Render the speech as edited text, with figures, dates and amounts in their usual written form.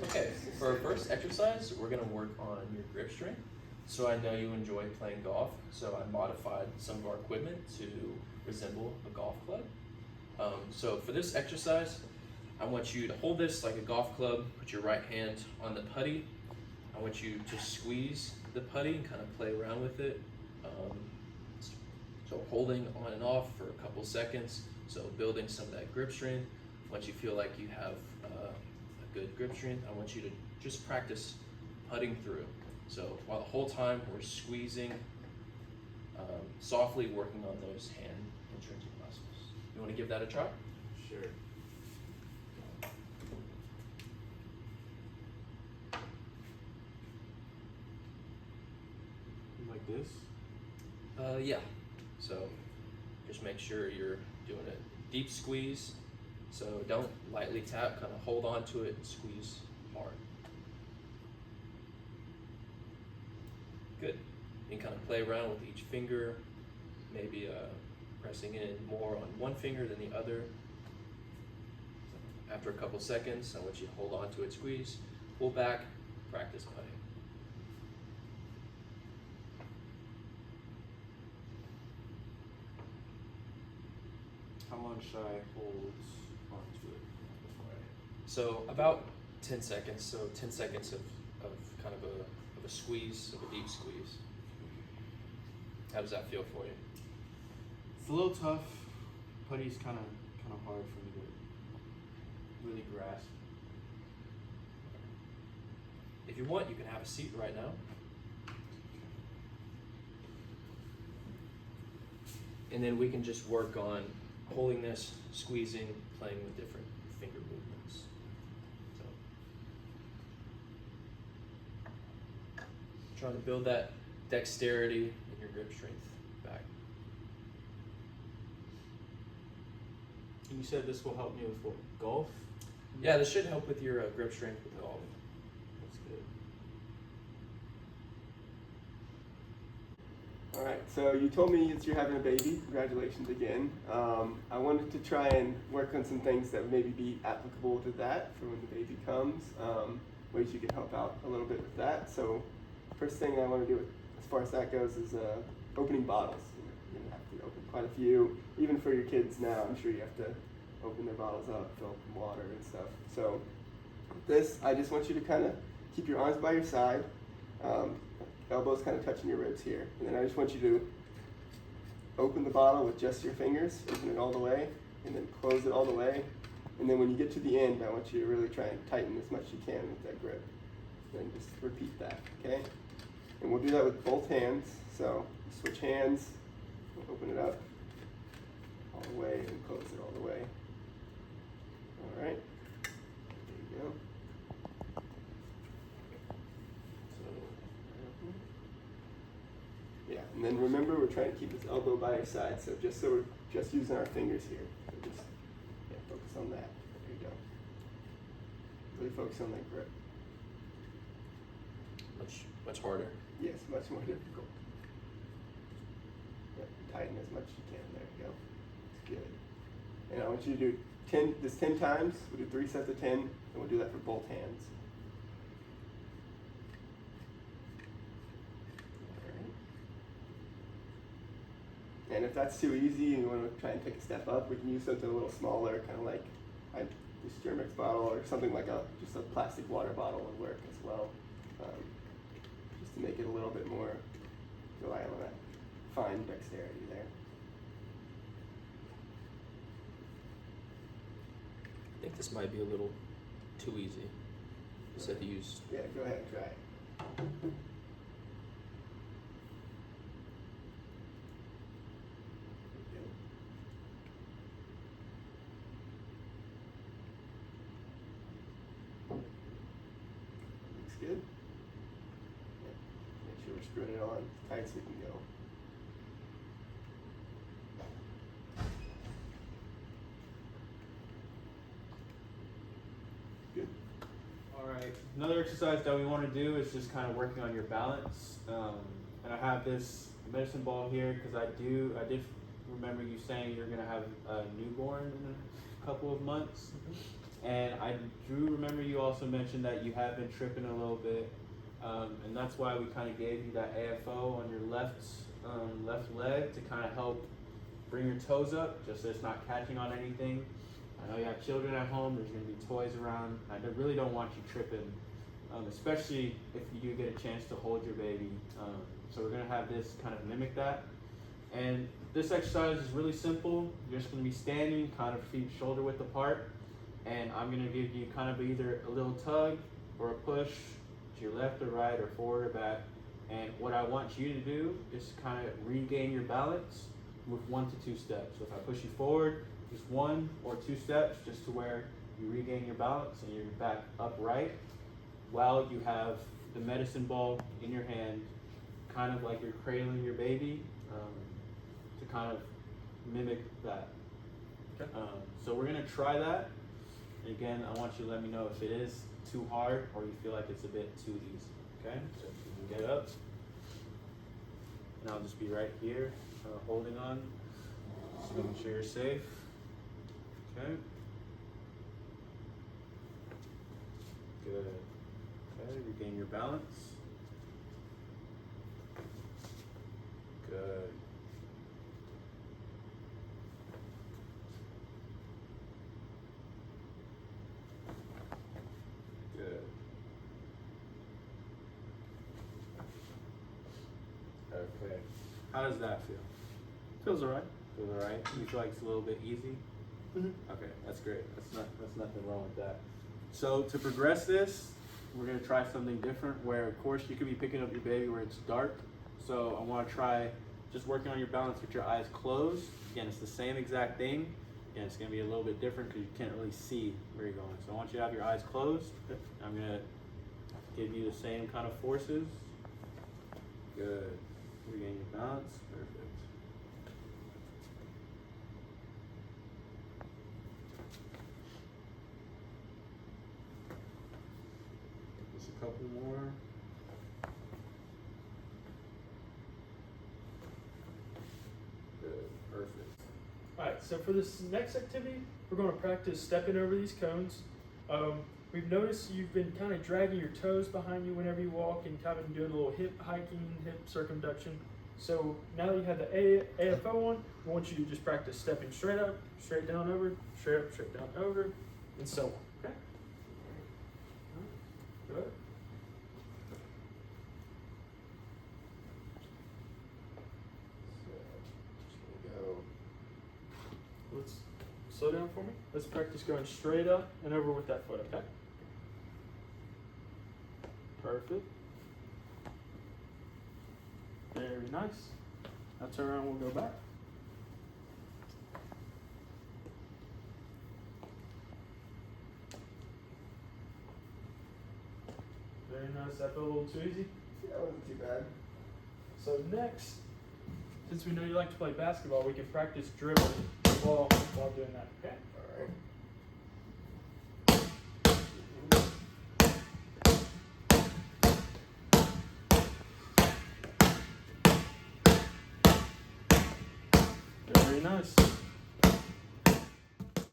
Okay, for our first exercise, we're going to work on your grip strength. So I know you enjoy playing golf, so I modified some of our equipment to resemble a golf club. So for this exercise, I want you to hold this like a golf club, put your right hand on the putty. I want you to squeeze the putty and kind of play around with it. So holding on and off for a couple seconds, so building some of that grip strength. Once you feel like you have a good grip strength, I want you to just practice putting through. So while the whole time we're squeezing, softly working on those hand intrinsic muscles. You want to give that a try? Sure. Like this? Yeah. So just make sure you're doing a deep squeeze. So don't lightly tap, kind of hold on to it and squeeze hard. Good. You can kind of play around with each finger, maybe pressing in more on one finger than the other. After a couple seconds, I want you to hold on to it, squeeze, pull back, practice putting. How long should I hold onto it before So about 10 seconds. So 10 seconds of kind of a squeeze, of a deep squeeze. How does that feel for you? It's a little tough. Putty's kind of hard for me to really grasp. If you want, you can have a seat right now. And then we can just work on holding this, squeezing, playing with different finger movements. So, trying to build that dexterity and your grip strength back. And you said this will help me with what, golf? Yeah, this should help with your grip strength with golf. That's good. All right, so you told me that you're having a baby. Congratulations again. I wanted to try and work on some things that would maybe be applicable to that for when the baby comes, ways you can help out a little bit with that. So first thing I want to do as far as that goes is opening bottles. You're going to have to open quite a few. Even for your kids now, I'm sure you have to open their bottles up, fill them water and stuff. So this, I just want you to kind of keep your arms by your side. Elbows kind of touching your ribs here. And then I just want you to open the bottle with just your fingers, open it all the way, and then close it all the way. And then when you get to the end, I want you to really try and tighten as much as you can with that grip. Then just repeat that, okay? And we'll do that with both hands. So switch hands, we'll open it up all the way and close it all the way. All right, there you go. Yeah, and then remember we're trying to keep this elbow by your side, so we're just using our fingers here. So just focus on that. There you go. Really focus on that grip. Much harder. Yes, much more difficult. Yep, tighten as much as you can. There you go. It's good. And I want you to do 10 times. We'll do 3 sets of 10, and we'll do that for both hands. And if that's too easy and you want to try and take a step up, we can use something a little smaller, kind of like this Germix bottle or something like just a plastic water bottle would work as well, just to make it a little bit more reliant on that fine dexterity there. I think this might be a little too easy. You said to use. Yeah, go ahead and try it. Good. Yeah. Make sure we're screwing it on as tight as we can go. Good. All right. Another exercise that we want to do is just kind of working on your balance. And I have this medicine ball here because I did remember you saying you're gonna have a newborn in a couple of months. And I do remember you also mentioned that you have been tripping a little bit, and that's why we kind of gave you that AFO on your left leg to kind of help bring your toes up, just so it's not catching on anything. I know you have children at home. There's going to be toys around. I really don't want you tripping, especially if you do get a chance to hold your baby. So we're going to have this kind of mimic that. And this exercise is really simple. You're just going to be standing, kind of feet shoulder width apart. And I'm going to give you kind of either a little tug or a push to your left or right or forward or back. And what I want you to do is kind of regain your balance with 1 to 2 steps. So if I push you forward, just 1 or 2 steps, just to where you regain your balance and you're back upright, while you have the medicine ball in your hand, kind of like you're cradling your baby, to kind of mimic that. Okay. So we're gonna try that. Again, I want you to let me know if it is too hard or you feel like it's a bit too easy. Okay, so if you can get up, and I'll just be right here, holding on, just making sure you're safe. Okay. Good. Okay, regain your balance. Good. Good. Okay. How does that feel? Feels alright. Feels alright? You feel like it's a little bit easy? Mm-hmm. Okay, that's great. That's nothing wrong with that. So to progress this, we're gonna try something different where of course you could be picking up your baby where it's dark. So I wanna try just working on your balance with your eyes closed. Again, it's the same exact thing. Again, it's gonna be a little bit different because you can't really see where you're going. So I want you to have your eyes closed. I'm gonna give you the same kind of forces. Good. Regain your balance. Perfect. Just a couple more. Good. Perfect. Alright, so for this next activity, we're going to practice stepping over these cones. We've noticed you've been kind of dragging your toes behind you whenever you walk and kind of doing a little hip hiking, hip circumduction. So now that you have the AFO on, we want you to just practice stepping straight up, straight down over, straight up, straight down over, and so on. Okay? Good. Go. Let's slow down for me. Let's practice going straight up and over with that foot, okay? Perfect. Very nice. Now turn around, we'll go back. Very nice. That felt a little too easy. Yeah, that wasn't too bad. So next, since we know you like to play basketball, we can practice dribbling the ball while doing that, okay? Alright. Very nice.